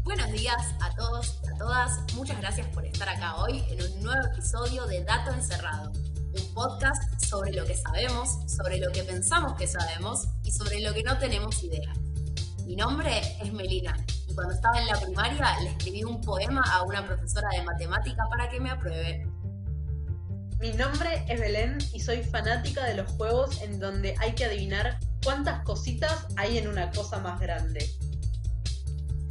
Buenos días a todos, a todas. Muchas gracias por estar acá hoy en un nuevo episodio de Dato Encerrado, un podcast sobre lo que sabemos, sobre lo que pensamos que sabemos y sobre lo que no tenemos idea. Mi nombre es Melina y cuando estaba en la primaria le escribí un poema a una profesora de matemática para que me apruebe. Mi nombre es Belén y soy fanática de los juegos en donde hay que adivinar cuántas cositas hay en una cosa más grande.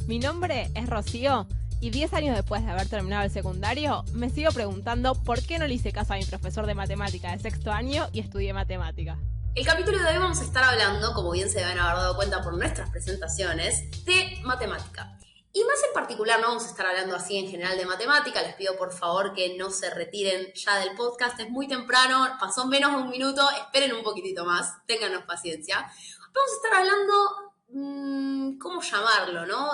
Mi nombre es Rocío y 10 años después de haber terminado el secundario, me sigo preguntando por qué no le hice caso a mi profesor de matemática de sexto año y estudié matemática. El capítulo de hoy vamos a estar hablando, como bien se deben haber dado cuenta por nuestras presentaciones, de matemática. Y más en particular no vamos a estar hablando así en general de matemática, les pido por favor que no se retiren ya del podcast, es muy temprano, pasó menos de un minuto, esperen un poquitito más, ténganos paciencia. Vamos a estar hablando, ¿cómo llamarlo, no?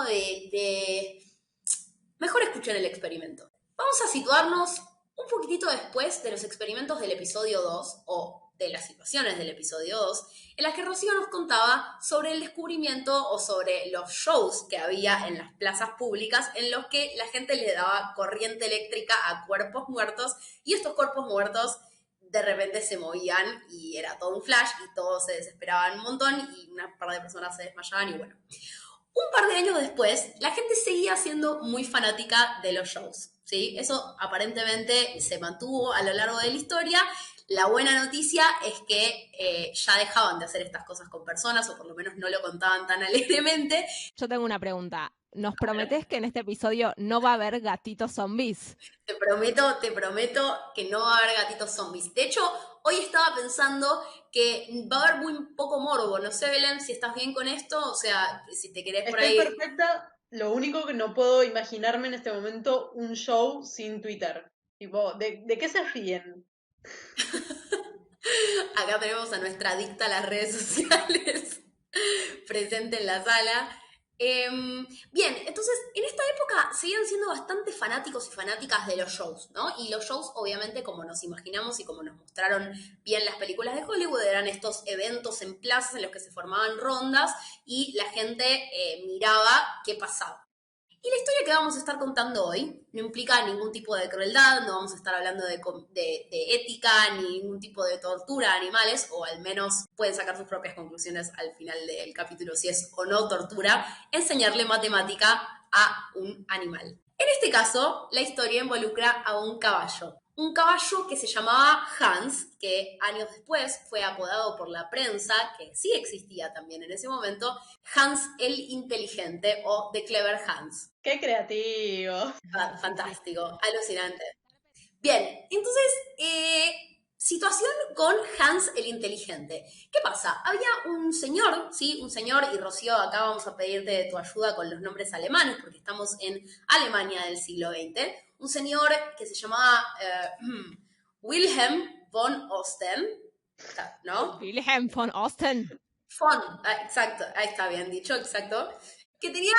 Mejor escuchen el experimento. Vamos a situarnos un poquitito después de los experimentos del episodio 2, o de las situaciones del episodio 2, en las que Rocío nos contaba sobre el descubrimiento o sobre los shows que había en las plazas públicas en los que la gente le daba corriente eléctrica a cuerpos muertos y estos cuerpos muertos de repente se movían y era todo un flash y todos se desesperaban un montón y una par de personas se desmayaban y bueno. Un par de años después, la gente seguía siendo muy fanática de los shows, ¿sí? Eso aparentemente se mantuvo a lo largo de la historia. La buena noticia es que ya dejaban de hacer estas cosas con personas, o por lo menos no lo contaban tan alegremente. Yo tengo una pregunta. ¿Nos prometés que en este episodio no va a haber gatitos zombies? Te prometo que no va a haber gatitos zombies. De hecho, hoy estaba pensando que va a haber muy poco morbo. No sé, Belén, si estás bien con esto, o sea, si te querés por ahí... Estoy perfecta, lo único que no puedo imaginarme en este momento un show sin Twitter. Tipo, ¿de qué se ríen? Acá tenemos a nuestra adicta a las redes sociales presente en la sala. Bien, entonces en esta época seguían siendo bastante fanáticos y fanáticas de los shows, ¿no? Y los shows, obviamente, como nos imaginamos y como nos mostraron bien las películas de Hollywood, eran estos eventos en plazas en los que se formaban rondas y la gente miraba qué pasaba. Y la historia que vamos a estar contando hoy no implica ningún tipo de crueldad, no vamos a estar hablando de ética, ni ningún tipo de tortura a animales, o al menos pueden sacar sus propias conclusiones al final del capítulo si es o no tortura, enseñarle matemática a un animal. En este caso, la historia involucra a un caballo. Un caballo que se llamaba Hans, que años después fue apodado por la prensa, que sí existía también en ese momento, Hans el Inteligente o The Clever Hans. ¡Qué creativo! Fantástico, alucinante. Bien, entonces, situación con Hans el Inteligente. ¿Qué pasa? Había un señor, ¿sí? Un señor, y Rocío, acá vamos a pedirte tu ayuda con los nombres alemanes, porque estamos en Alemania del siglo XX. Un señor que se llamaba Wilhelm von Osten, ¿no? Wilhelm von Osten. Exacto, ahí está bien dicho, exacto. Que tenía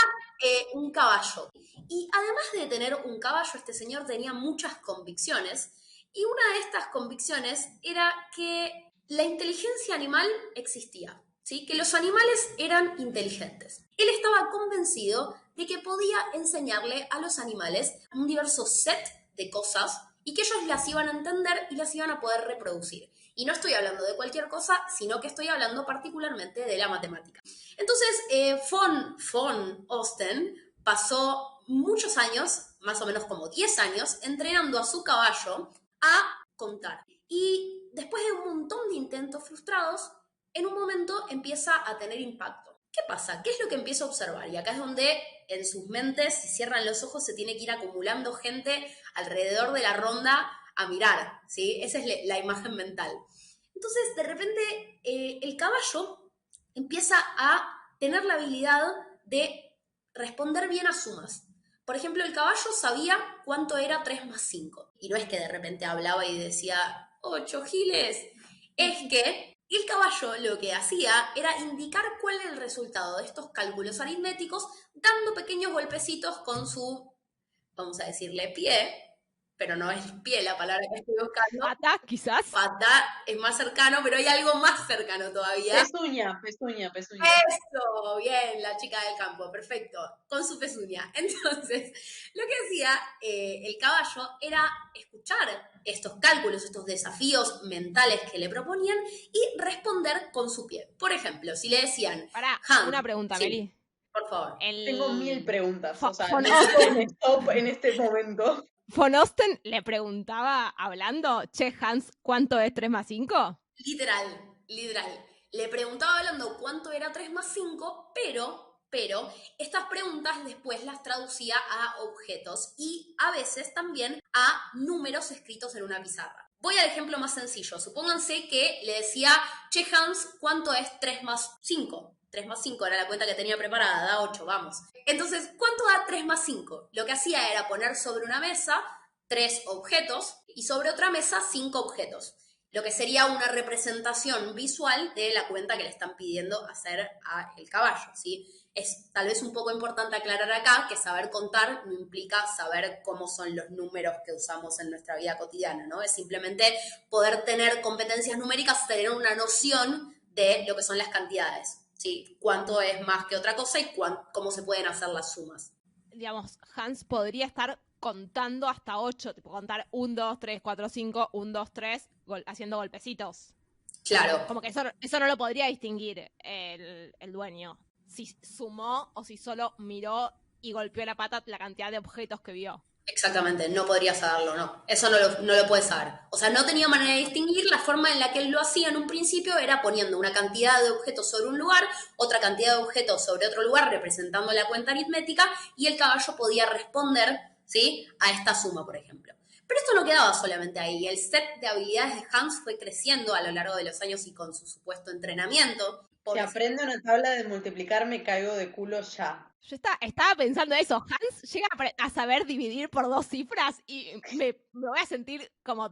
un caballo. Y además de tener un caballo, este señor tenía muchas convicciones. Y una de estas convicciones era que la inteligencia animal existía, ¿sí? Que los animales eran inteligentes. Él estaba convencido de que podía enseñarle a los animales un diverso set de cosas y que ellos las iban a entender y las iban a poder reproducir. Y no estoy hablando de cualquier cosa, sino que estoy hablando particularmente de la matemática. Entonces, von Osten pasó muchos años, más o menos como 10 años, entrenando a su caballo a contar. Y después de un montón de intentos frustrados, en un momento empieza a tener impacto. ¿Qué pasa? ¿Qué es lo que empieza a observar? Y acá es donde en sus mentes, si cierran los ojos, se tiene que ir acumulando gente alrededor de la ronda a mirar, ¿sí? Esa es la imagen mental. Entonces, de repente, el caballo empieza a tener la habilidad de responder bien a sumas. Por ejemplo, el caballo sabía cuánto era 3 más 5. Y no es que de repente hablaba y decía, 8 giles. Es que el caballo lo que hacía era indicar cuál era el resultado de estos cálculos aritméticos, dando pequeños golpecitos con su, vamos a decirle, pie, pero no es pie la palabra que estoy buscando. ¿Pata, quizás? Pata es más cercano, pero hay algo más cercano todavía. Pezuña. Eso, bien, la chica del campo, perfecto, con su pezuña. Entonces, lo que hacía el caballo era escuchar estos cálculos, estos desafíos mentales que le proponían y responder con su pie. Por ejemplo, si le decían, Pará, Han, una pregunta, sí, Meli. por favor. Tengo 1000 preguntas, Von o sea, Von necesito Osten, un stop en este momento. Von Osten le preguntaba, hablando, che, Hans, ¿cuánto es 3 más 5? Literal. Le preguntaba hablando cuánto era 3 más 5, pero estas preguntas después las traducía a objetos y a veces también a números escritos en una pizarra. Voy al ejemplo más sencillo. Supónganse que le decía, che Hans, ¿cuánto es 3 más 5? 3 más 5 era la cuenta que tenía preparada, da 8, vamos. Entonces, ¿cuánto da 3 más 5? Lo que hacía era poner sobre una mesa 3 objetos y sobre otra mesa 5 objetos. Lo que sería una representación visual de la cuenta que le están pidiendo hacer al caballo, ¿sí? Es tal vez un poco importante aclarar acá que saber contar no implica saber cómo son los números que usamos en nuestra vida cotidiana, ¿no? Es simplemente poder tener competencias numéricas, tener una noción de lo que son las cantidades, ¿sí? Cuánto es más que otra cosa y cómo se pueden hacer las sumas. Digamos, Hans podría estar contando hasta 8, tipo contar 1, 2, 3, 4, 5, 1, 2, 3, haciendo golpecitos. Claro. Como que eso no lo podría distinguir el dueño. Si sumó o si solo miró y golpeó la pata la cantidad de objetos que vio. Exactamente, no podría saberlo, no. Eso no lo puede saber. O sea, no tenía manera de distinguir. La forma en la que él lo hacía en un principio era poniendo una cantidad de objetos sobre un lugar, otra cantidad de objetos sobre otro lugar, representando la cuenta aritmética, y el caballo podía responder, ¿sí?, a esta suma, por ejemplo. Pero esto no quedaba solamente ahí. El set de habilidades de Hans fue creciendo a lo largo de los años y con su supuesto entrenamiento. Si aprendo una tabla de multiplicar, me caigo de culo ya. Yo estaba pensando eso. Hans llega a saber dividir por 2 cifras y me voy a sentir como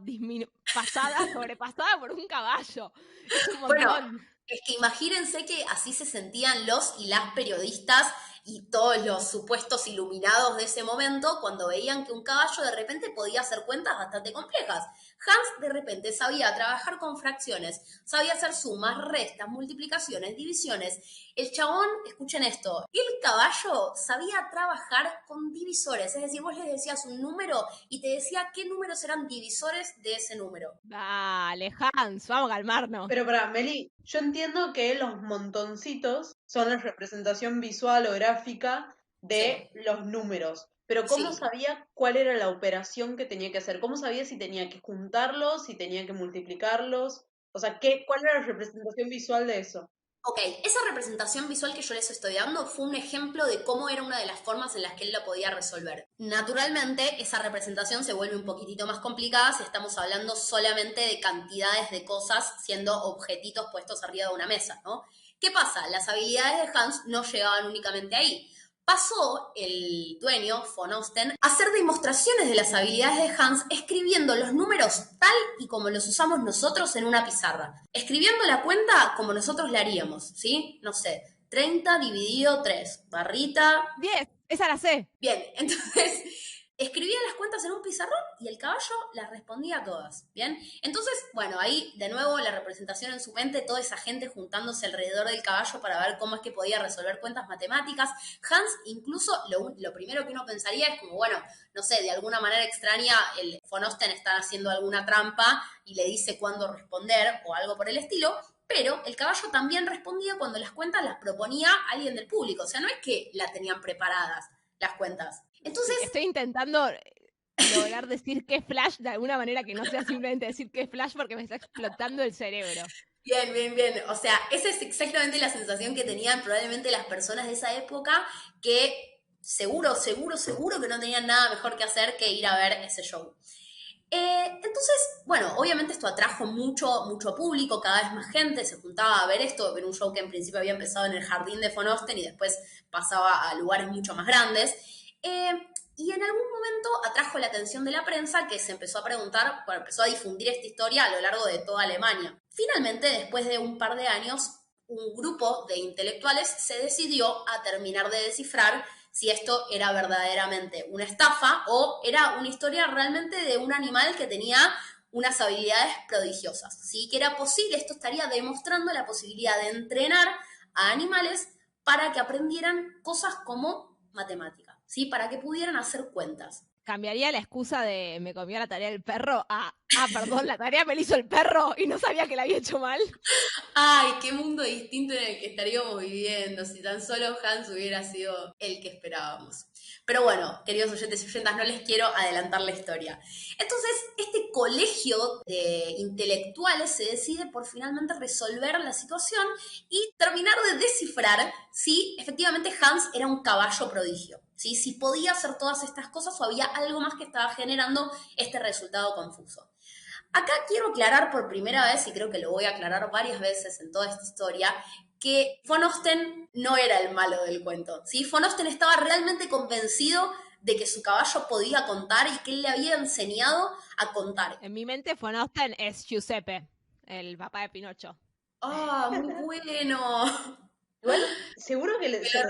sobrepasada por un caballo. Es un montón. Bueno, es que imagínense que así se sentían los y las periodistas y todos los supuestos iluminados de ese momento cuando veían que un caballo de repente podía hacer cuentas bastante complejas. Hans de repente sabía trabajar con fracciones, sabía hacer sumas, restas, multiplicaciones, divisiones. El chabón, escuchen esto, el caballo sabía trabajar con divisores, es decir, vos le decías un número y te decía qué números eran divisores de ese número. Dale, Hans, vamos a calmarnos. Pero para Meli, yo entiendo que los montoncitos son la representación visual o gráfica de los números. Pero ¿cómo sabía cuál era la operación que tenía que hacer? ¿Cómo sabía si tenía que juntarlos, si tenía que multiplicarlos? O sea, ¿cuál era la representación visual de eso? Ok, esa representación visual que yo les estoy dando fue un ejemplo de cómo era una de las formas en las que él la podía resolver. Naturalmente, esa representación se vuelve un poquitito más complicada si estamos hablando solamente de cantidades de cosas siendo objetitos puestos arriba de una mesa, ¿no? ¿Qué pasa? Las habilidades de Hans no llegaban únicamente ahí. Pasó el dueño, Von Osten, a hacer demostraciones de las habilidades de Hans escribiendo los números tal y como los usamos nosotros en una pizarra. Escribiendo la cuenta como nosotros la haríamos, ¿sí? No sé, 30 dividido 3, barrita... 10, esa la sé. Bien, entonces escribía las cuentas en un pizarrón y el caballo las respondía a todas, ¿bien? Entonces, bueno, ahí de nuevo la representación en su mente, toda esa gente juntándose alrededor del caballo para ver cómo es que podía resolver cuentas matemáticas. Hans, incluso, lo primero que uno pensaría es como, bueno, no sé, de alguna manera extraña, el Von Osten está haciendo alguna trampa y le dice cuándo responder o algo por el estilo, pero el caballo también respondía cuando las cuentas las proponía alguien del público, o sea, no es que la tenían preparadas las cuentas. Entonces, sí, estoy intentando lograr decir que es Flash de alguna manera que no sea simplemente decir que es Flash porque me está explotando el cerebro. Bien. O sea, esa es exactamente la sensación que tenían probablemente las personas de esa época que seguro que no tenían nada mejor que hacer que ir a ver ese show. Entonces, bueno, obviamente esto atrajo mucho público, cada vez más gente se juntaba a ver esto, ver un show que en principio había empezado en el jardín de Von Osten y después pasaba a lugares mucho más grandes. Y en algún momento atrajo la atención de la prensa que se empezó a preguntar, bueno, empezó a difundir esta historia a lo largo de toda Alemania. Finalmente, después de un par de años, un grupo de intelectuales se decidió a terminar de descifrar si esto era verdaderamente una estafa o era una historia realmente de un animal que tenía unas habilidades prodigiosas, ¿sí? Que era posible, esto estaría demostrando la posibilidad de entrenar a animales para que aprendieran cosas como matemática, ¿sí? Para que pudieran hacer cuentas. Cambiaría la excusa de me comió la tarea el perro a, perdón, la tarea me la hizo el perro y no sabía que la había hecho mal. Ay, qué mundo distinto en el que estaríamos viviendo si tan solo Hans hubiera sido el que esperábamos. Pero bueno, queridos oyentes y oyentas, no les quiero adelantar la historia. Entonces, este colegio de intelectuales se decide por finalmente resolver la situación y terminar de descifrar si efectivamente Hans era un caballo prodigio, ¿sí? Si podía hacer todas estas cosas o había algo más que estaba generando este resultado confuso. Acá quiero aclarar por primera vez, y creo que lo voy a aclarar varias veces en toda esta historia, que Von Osten no era el malo del cuento, ¿sí? Von Osten estaba realmente convencido de que su caballo podía contar y que él le había enseñado a contar. En mi mente Von Osten es Giuseppe, el papá de Pinocho. ¡Ah, muy bueno! Igual, seguro que se lo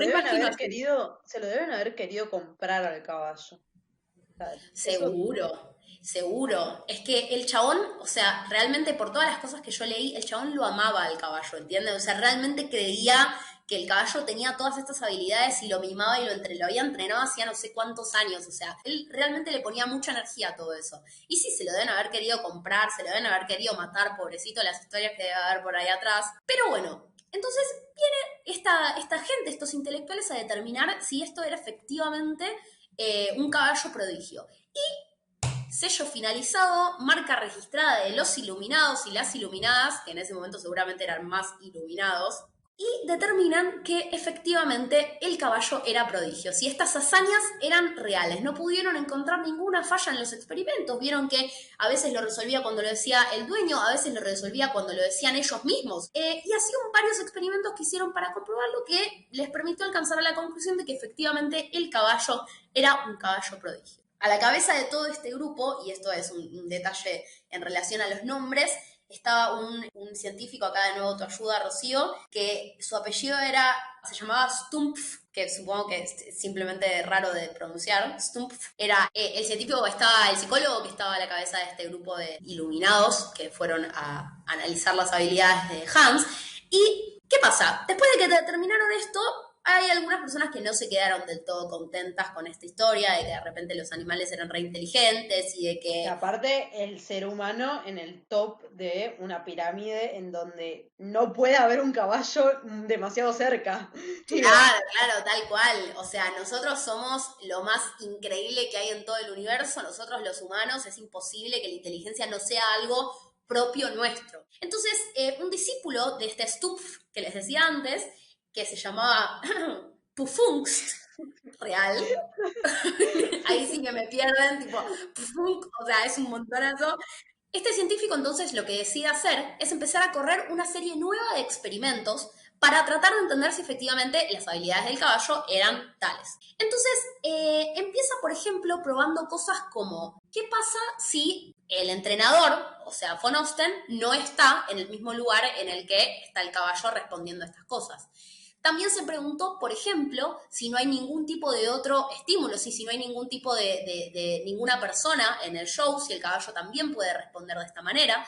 deben haber querido comprar al caballo. O sea, Seguro, seguro. Es que el chabón, o sea, realmente por todas las cosas que yo leí, el chabón lo amaba al caballo, ¿entiendes? O sea, realmente creía que el caballo tenía todas estas habilidades y lo mimaba y lo había entrenado hacía no sé cuántos años. O sea, él realmente le ponía mucha energía a todo eso. Y sí, se lo deben haber querido comprar, se lo deben haber querido matar, pobrecito, las historias que debe haber por ahí atrás. Pero bueno, entonces viene esta gente, estos intelectuales, a determinar si esto era efectivamente un caballo prodigio. Y sello finalizado, marca registrada de los iluminados y las iluminadas, que en ese momento seguramente eran más iluminados, y determinan que efectivamente el caballo era prodigio. Si estas hazañas eran reales, no pudieron encontrar ninguna falla en los experimentos. Vieron que a veces lo resolvía cuando lo decía el dueño, a veces lo resolvía cuando lo decían ellos mismos. Y así varios experimentos que hicieron para comprobarlo, que les permitió alcanzar a la conclusión de que efectivamente el caballo era un caballo prodigio. A la cabeza de todo este grupo, y esto es un detalle en relación a los nombres, estaba un científico, acá de nuevo tu ayuda, Rocío, que su apellido se llamaba Stumpf, que supongo que es simplemente raro de pronunciar. Stumpf era el científico el psicólogo que estaba a la cabeza de este grupo de iluminados que fueron a analizar las habilidades de Hans. ¿Y qué pasa? Después de que determinaron esto, hay algunas personas que no se quedaron del todo contentas con esta historia, de que de repente los animales eran re inteligentes y de que... Y aparte, el ser humano en el top de una pirámide en donde no puede haber un caballo demasiado cerca. Claro, tal cual. O sea, nosotros somos lo más increíble que hay en todo el universo. Nosotros los humanos, es imposible que la inteligencia no sea algo propio nuestro. Entonces, un discípulo de este Stumpf que les decía antes, que se llamaba Pufunks, real. Ahí sí que me pierden, tipo, Pufunk, o sea, es un montonazo. Este científico entonces lo que decide hacer es empezar a correr una serie nueva de experimentos para tratar de entender si efectivamente las habilidades del caballo eran tales. Entonces, empieza, por ejemplo, probando cosas como, ¿qué pasa si el entrenador, o sea, Von Osten, no está en el mismo lugar en el que está el caballo respondiendo a estas cosas? También se preguntó, por ejemplo, si no hay ningún tipo de otro estímulo, si no hay ningún tipo de ninguna persona en el show, si el caballo también puede responder de esta manera.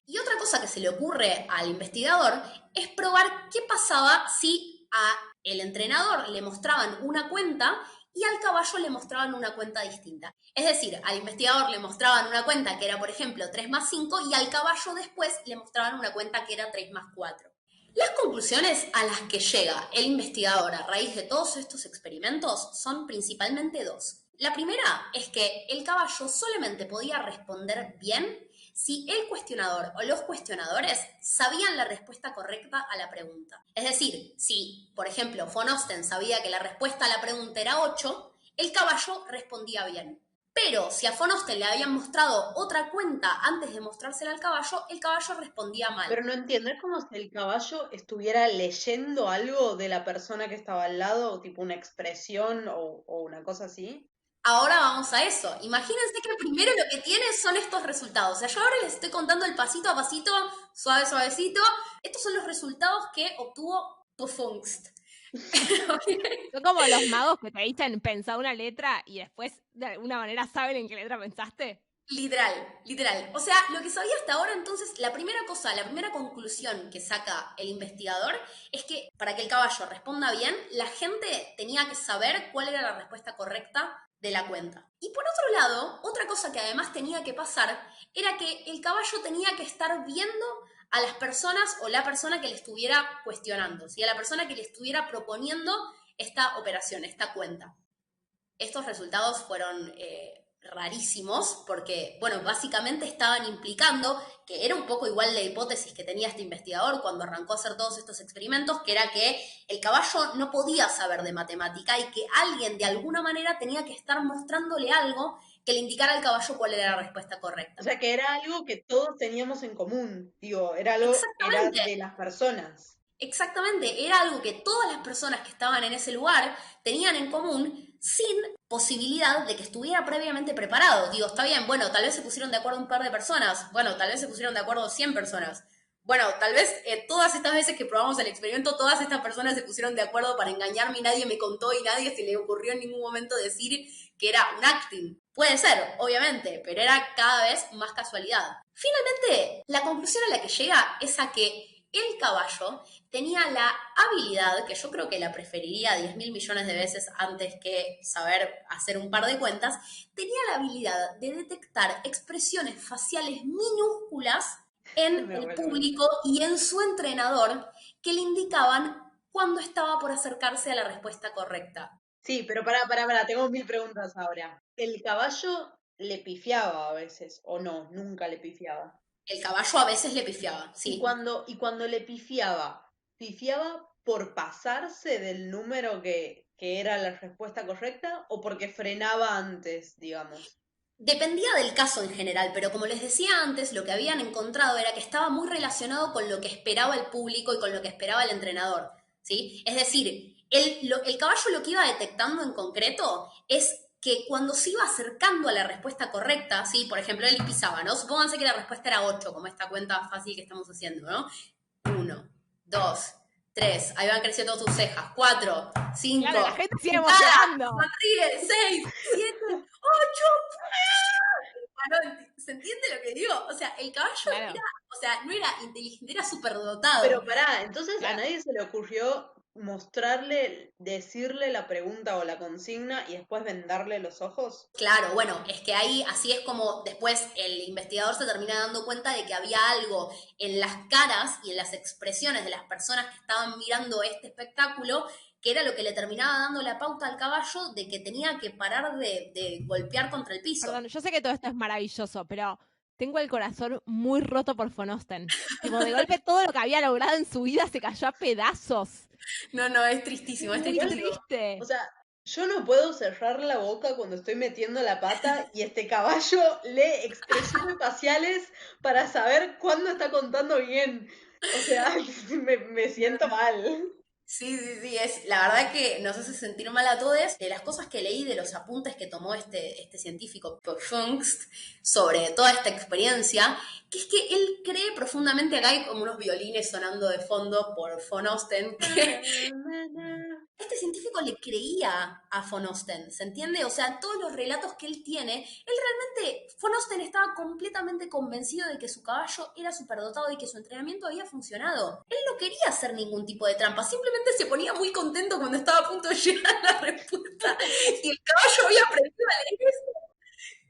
Y otra cosa que se le ocurre al investigador es probar qué pasaba si a el entrenador le mostraban una cuenta y al caballo le mostraban una cuenta distinta. Es decir, al investigador le mostraban una cuenta que era, por ejemplo, 3 más 5 y al caballo después le mostraban una cuenta que era 3 más 4. Las conclusiones a las que llega el investigador a raíz de todos estos experimentos son principalmente dos. La primera es que el caballo solamente podía responder bien si el cuestionador o los cuestionadores sabían la respuesta correcta a la pregunta. Es decir, si, por ejemplo, Von Osten sabía que la respuesta a la pregunta era 8, el caballo respondía bien. Pero si a Von Osten le habían mostrado otra cuenta antes de mostrársela al caballo, el caballo respondía mal. Pero no entiendo, es como si el caballo estuviera leyendo algo de la persona que estaba al lado, tipo una expresión o una cosa así. Ahora vamos a eso. Imagínense que primero lo que tiene son estos resultados. O sea, yo ahora les estoy contando el pasito a pasito, suavecito. Estos son los resultados que obtuvo Pufungst. Son como los magos que te dicen pensar una letra y después de alguna manera saben en qué letra pensaste. Literal. O sea, lo que sabía hasta ahora, entonces, la primera conclusión que saca el investigador es que para que el caballo responda bien, la gente tenía que saber cuál era la respuesta correcta de la cuenta. Y por otro lado, otra cosa que además tenía que pasar era que el caballo tenía que estar viendo a las personas o la persona que le estuviera cuestionando, ¿sí? A la persona que le estuviera proponiendo esta operación, esta cuenta. Estos resultados fueron rarísimos porque, bueno, básicamente estaban implicando, que era un poco igual la hipótesis que tenía este investigador cuando arrancó a hacer todos estos experimentos, que era que el caballo no podía saber de matemática y que alguien de alguna manera tenía que estar mostrándole algo que le indicara al caballo cuál era la respuesta correcta. O sea, que era algo que todos teníamos en común, digo, era algo que era de las personas. Exactamente, era algo que todas las personas que estaban en ese lugar tenían en común sin posibilidad de que estuviera previamente preparado. Digo, está bien, bueno, tal vez se pusieron de acuerdo un par de personas, bueno, tal vez se pusieron de acuerdo 100 personas. Bueno, tal vez todas estas veces que probamos el experimento, todas estas personas se pusieron de acuerdo para engañarme y nadie me contó y nadie se le ocurrió en ningún momento decir que era un acting. Puede ser, obviamente, pero era cada vez más casualidad. Finalmente, la conclusión a la que llega es a que el caballo tenía la habilidad, que yo creo que la preferiría 10.000 millones de veces antes que saber hacer un par de cuentas, tenía la habilidad de detectar expresiones faciales minúsculas en el público y en su entrenador que le indicaban cuándo estaba por acercarse a la respuesta correcta. Sí, pero pará, tengo 1000 preguntas ahora. ¿El caballo le pifiaba a veces o no? Nunca le pifiaba. El caballo a veces le pifiaba, Y sí. cuando le pifiaba por pasarse del número que era la respuesta correcta o porque frenaba antes, digamos. Dependía del caso en general, pero como les decía antes, lo que habían encontrado era que estaba muy relacionado con lo que esperaba el público y con lo que esperaba el entrenador, ¿sí? Es decir, el caballo lo que iba detectando en concreto es que cuando se iba acercando a la respuesta correcta, ¿sí? Por ejemplo, él pisaba, ¿no? Supónganse que la respuesta era 8, como esta cuenta fácil que estamos haciendo, ¿no? 1, 2, 3, ahí van creciendo tus cejas, 4, 5, Claro, la gente sigue cara, emocionando. sonríe, 6, 7, 8, ¿se entiende lo que digo? O sea, el caballo Claro. era, o sea, no era inteligente, era superdotado. Pero pará, entonces a Claro. nadie se le ocurrió mostrarle, decirle la pregunta o la consigna y después vendarle los ojos. Claro, bueno, es que ahí así es como después el investigador se termina dando cuenta de que había algo en las caras y en las expresiones de las personas que estaban mirando este espectáculo que era lo que le terminaba dando la pauta al caballo de que tenía que parar de golpear contra el piso. Perdón, yo sé que todo esto es maravilloso, pero tengo el corazón muy roto por Von Osten. Tipo, de golpe todo lo que había logrado en su vida se cayó a pedazos. No, es tristísimo, es Muy tristísimo. triste. O sea, yo no puedo cerrar la boca cuando estoy metiendo la pata y este caballo lee expresiones faciales para saber cuándo está contando bien. O sea, me siento mal. Sí, es la verdad que nos hace sentir mal a todos. De las cosas que leí, de los apuntes que tomó este científico Pfungst sobre toda esta experiencia, que es que él cree profundamente, acá hay como unos violines sonando de fondo por Von Osten, que este científico le creía a Von Osten, ¿se entiende? O sea, todos los relatos que él tiene, él realmente, Von Osten estaba completamente convencido de que su caballo era superdotado y que su entrenamiento había funcionado. Él no quería hacer ningún tipo de trampa, simplemente se ponía muy contento cuando estaba a punto de llegar a la respuesta y el caballo había aprendido a leer eso.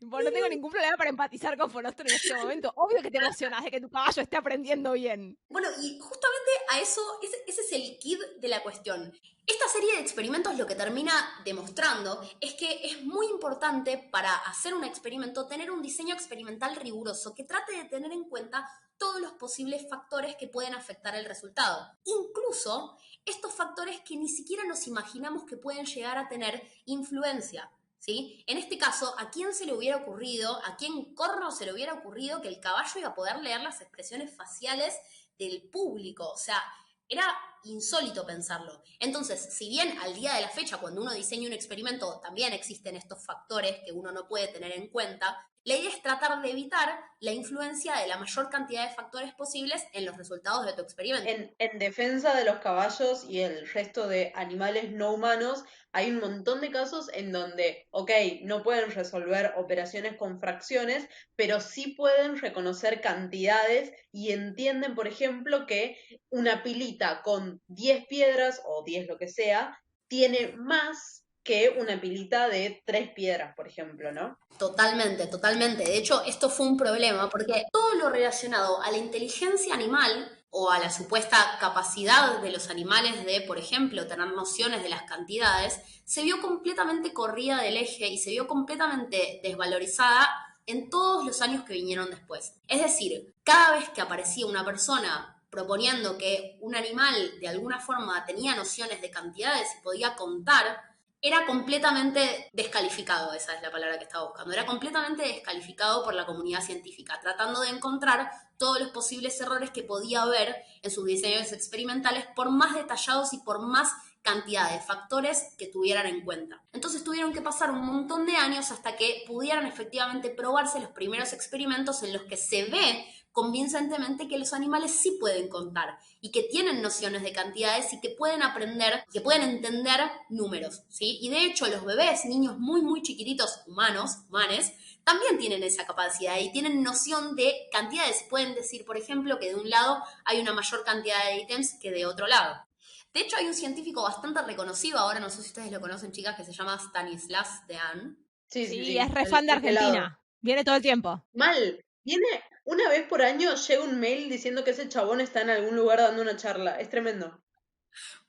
Bueno, no tengo ningún problema para empatizar con Von Osten en este momento. Obvio que te emocionas de que tu caballo esté aprendiendo bien. Bueno, y justamente a eso, ese es el quid de la cuestión. Esta serie de experimentos lo que termina demostrando es que es muy importante para hacer un experimento tener un diseño experimental riguroso que trate de tener en cuenta todos los posibles factores que pueden afectar el resultado. Incluso estos factores que ni siquiera nos imaginamos que pueden llegar a tener influencia. ¿Sí? En este caso, ¿a quién se le hubiera ocurrido, a quién corno se le hubiera ocurrido que el caballo iba a poder leer las expresiones faciales del público? O sea, era insólito pensarlo. Entonces, si bien al día de la fecha, cuando uno diseña un experimento, también existen estos factores que uno no puede tener en cuenta, la idea es tratar de evitar la influencia de la mayor cantidad de factores posibles en los resultados de tu experimento. En defensa de los caballos y el resto de animales no humanos, hay un montón de casos en donde, ok, no pueden resolver operaciones con fracciones, pero sí pueden reconocer cantidades y entienden, por ejemplo, que una pilita con 10 piedras o 10 lo que sea, tiene más que una pilita de 3 piedras, por ejemplo, ¿no? Totalmente, totalmente. De hecho, esto fue un problema porque todo lo relacionado a la inteligencia animal o a la supuesta capacidad de los animales de, por ejemplo, tener nociones de las cantidades, se vio completamente corrida del eje y se vio completamente desvalorizada en todos los años que vinieron después. Es decir, cada vez que aparecía una persona proponiendo que un animal de alguna forma tenía nociones de cantidades y podía contar, era completamente descalificado, esa es la palabra que estaba buscando, era completamente descalificado por la comunidad científica, tratando de encontrar todos los posibles errores que podía haber en sus diseños experimentales, por más detallados y por más cantidad de factores que tuvieran en cuenta. Entonces tuvieron que pasar un montón de años hasta que pudieran efectivamente probarse los primeros experimentos en los que se ve convincentemente que los animales sí pueden contar y que tienen nociones de cantidades y que pueden aprender, que pueden entender números, ¿sí? Y de hecho los bebés, niños muy, muy chiquititos, humanes, también tienen esa capacidad y tienen noción de cantidades. Pueden decir, por ejemplo, que de un lado hay una mayor cantidad de ítems que de otro lado. De hecho, hay un científico bastante reconocido ahora, no sé si ustedes lo conocen, chicas, que se llama Stanislas Dehaene. Sí, es re fan de Argentina. Viene todo el tiempo. Mal. Viene una vez por año, llega un mail diciendo que ese chabón está en algún lugar dando una charla. Es tremendo.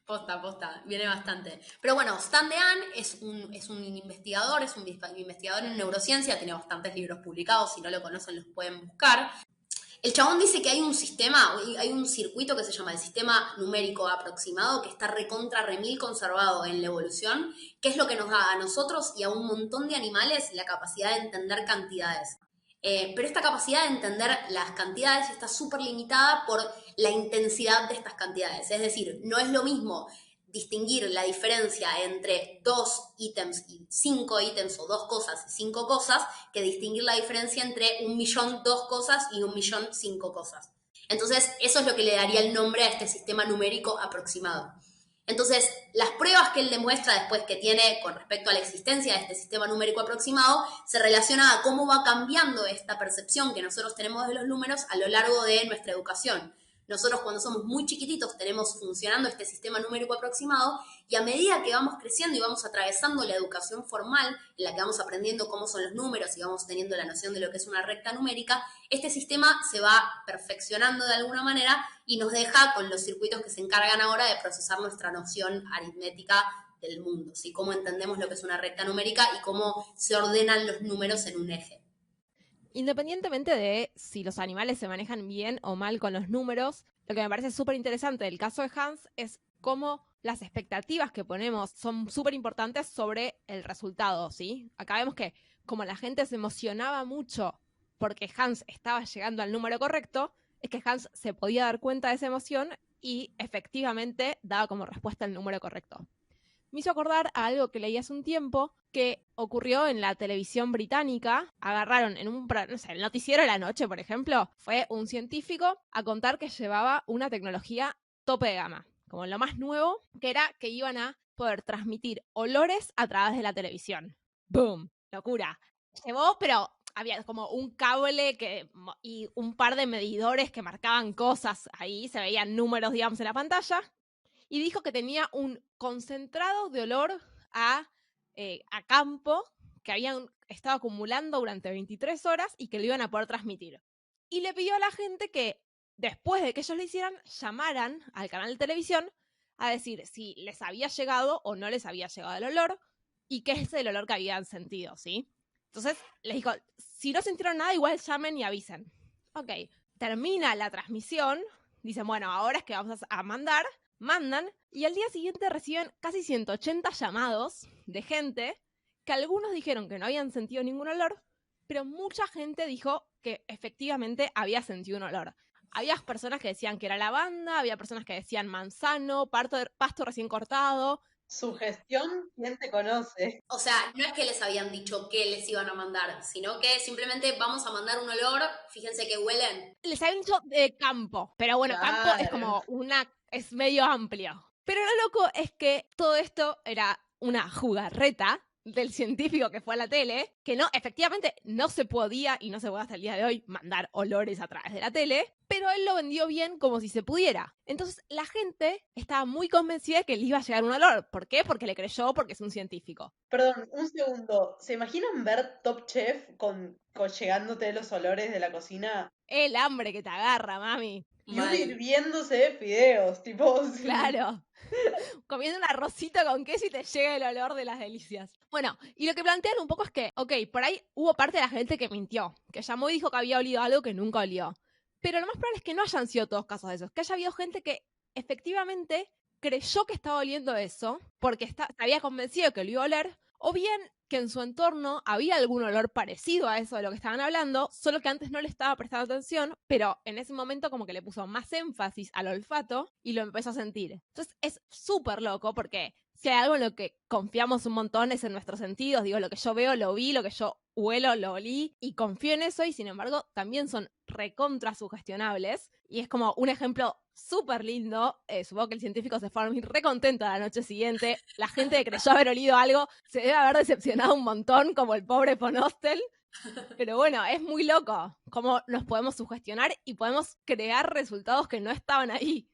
Posta, viene bastante. Pero bueno, Stan Dehaene es un investigador, es un investigador en neurociencia, tiene bastantes libros publicados, si no lo conocen los pueden buscar. El chabón dice que hay un sistema, hay un circuito que se llama el sistema numérico aproximado, que está recontra remil conservado en la evolución, que es lo que nos da a nosotros y a un montón de animales la capacidad de entender cantidades. Pero esta capacidad de entender las cantidades está súper limitada por la intensidad de estas cantidades. Es decir, no es lo mismo distinguir la diferencia entre 2 ítems y 5 ítems o 2 cosas y 5 cosas que distinguir la diferencia entre 1.000.000 2 cosas y 1.000.000 5 cosas. Entonces, eso es lo que le daría el nombre a este sistema numérico aproximado. Entonces, las pruebas que él demuestra después que tiene con respecto a la existencia de este sistema numérico aproximado se relaciona a cómo va cambiando esta percepción que nosotros tenemos de los números a lo largo de nuestra educación. Nosotros cuando somos muy chiquititos tenemos funcionando este sistema numérico aproximado y a medida que vamos creciendo y vamos atravesando la educación formal, en la que vamos aprendiendo cómo son los números y vamos teniendo la noción de lo que es una recta numérica, este sistema se va perfeccionando de alguna manera y nos deja con los circuitos que se encargan ahora de procesar nuestra noción aritmética del mundo, ¿sí? Cómo entendemos lo que es una recta numérica y cómo se ordenan los números en un eje. Independientemente de si los animales se manejan bien o mal con los números, lo que me parece súper interesante del caso de Hans es cómo las expectativas que ponemos son súper importantes sobre el resultado, ¿sí? Acá vemos que como la gente se emocionaba mucho porque Hans estaba llegando al número correcto, es que Hans se podía dar cuenta de esa emoción y efectivamente daba como respuesta el número correcto. Me hizo acordar a algo que leí hace un tiempo que ocurrió en la televisión británica. Agarraron en el noticiero de la noche, por ejemplo, fue un científico a contar que llevaba una tecnología tope de gama, como lo más nuevo, que era que iban a poder transmitir olores a través de la televisión. ¡Boom! Locura. Llevó, pero había como un cable y un par de medidores que marcaban cosas. Ahí se veían números, digamos, en la pantalla. Y dijo que tenía un concentrado de olor a campo que habían estado acumulando durante 23 horas y que lo iban a poder transmitir. Y le pidió a la gente que, después de que ellos lo hicieran, llamaran al canal de televisión a decir si les había llegado o no les había llegado el olor y qué es el olor que habían sentido, ¿sí? Entonces les dijo, si no sintieron nada, igual llamen y avisen. Ok, termina la transmisión, dicen, bueno, ahora es que vamos a mandan, y al día siguiente reciben casi 180 llamados de gente que algunos dijeron que no habían sentido ningún olor, pero mucha gente dijo que efectivamente había sentido un olor. Había personas que decían que era lavanda, había personas que decían manzano, pasto recién cortado. Sugestión, ¿quién te conoce? O sea, no es que les habían dicho qué les iban a mandar, sino que simplemente vamos a mandar un olor, fíjense que huelen. Les habían dicho de campo, pero bueno, campo es como es medio amplio. Pero lo loco es que todo esto era una jugarreta del científico que fue a la tele, que no, efectivamente no se podía, y no se puede hasta el día de hoy, mandar olores a través de la tele, pero él lo vendió bien como si se pudiera. Entonces la gente estaba muy convencida de que le iba a llegar un olor. ¿Por qué? Porque le creyó, porque es un científico. Perdón, un segundo. ¿Se imaginan ver Top Chef con llegándote los olores de la cocina? El hambre que te agarra, mami. Y uno hirviéndose fideos, tipo. Claro. Comiendo un arrocito con queso y te llega el olor de las delicias. Bueno, y lo que plantean un poco es que, ok, por ahí hubo parte de la gente que mintió, que llamó y dijo que había olido algo que nunca olió. Pero lo más probable es que no hayan sido todos casos de esos, que haya habido gente que efectivamente creyó que estaba oliendo eso, porque se había convencido que lo iba a oler, o bien que en su entorno había algún olor parecido a eso de lo que estaban hablando, solo que antes no le estaba prestando atención, pero en ese momento como que le puso más énfasis al olfato y lo empezó a sentir. Entonces es súper loco porque si hay algo en lo que confiamos un montón es en nuestros sentidos, digo, lo que yo veo lo vi, lo que yo huelo lo olí y confío en eso y sin embargo también son recontra sugestionables y es como un ejemplo súper lindo. Supongo que el científico se fue a dormir re contento a la noche siguiente. La gente que creyó haber olido algo se debe haber decepcionado un montón, como el pobre von Hostel. Pero bueno, es muy loco cómo nos podemos sugestionar y podemos crear resultados que no estaban ahí.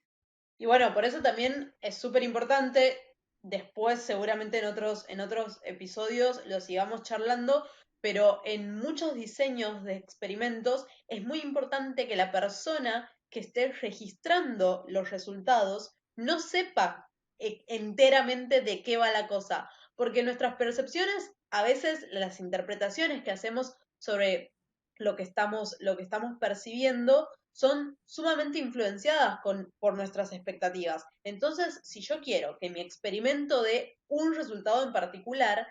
Y bueno, por eso también es súper importante. Después, seguramente en otros episodios lo sigamos charlando, pero en muchos diseños de experimentos es muy importante que la persona que esté registrando los resultados no sepa enteramente de qué va la cosa, porque nuestras percepciones, a veces las interpretaciones que hacemos sobre lo que estamos percibiendo son sumamente influenciadas por nuestras expectativas. Entonces, si yo quiero que mi experimento dé un resultado en particular,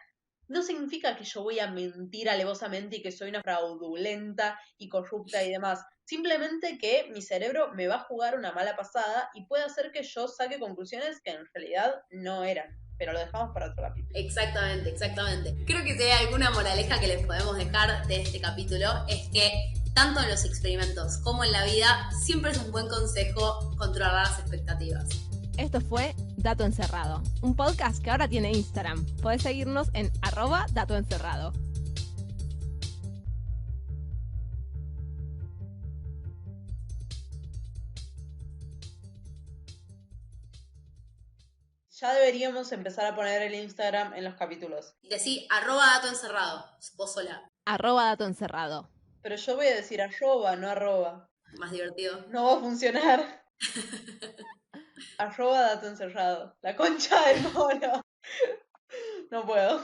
no significa que yo voy a mentir alevosamente y que soy una fraudulenta y corrupta y demás. Simplemente que mi cerebro me va a jugar una mala pasada y puede hacer que yo saque conclusiones que en realidad no eran. Pero lo dejamos para otro capítulo. Exactamente, exactamente. Creo que si hay alguna moraleja que les podemos dejar de este capítulo es que tanto en los experimentos como en la vida siempre es un buen consejo controlar las expectativas. Esto fue Dato Encerrado, un podcast que ahora tiene Instagram. Podés seguirnos en @datoencerrado. Ya deberíamos empezar a poner el Instagram en los capítulos. Decí @datoencerrado, vos sola. @datoencerrado. Pero yo voy a decir arroba, no arroba. Más divertido. No va a funcionar. @dato encerrado. La concha del mono. No puedo.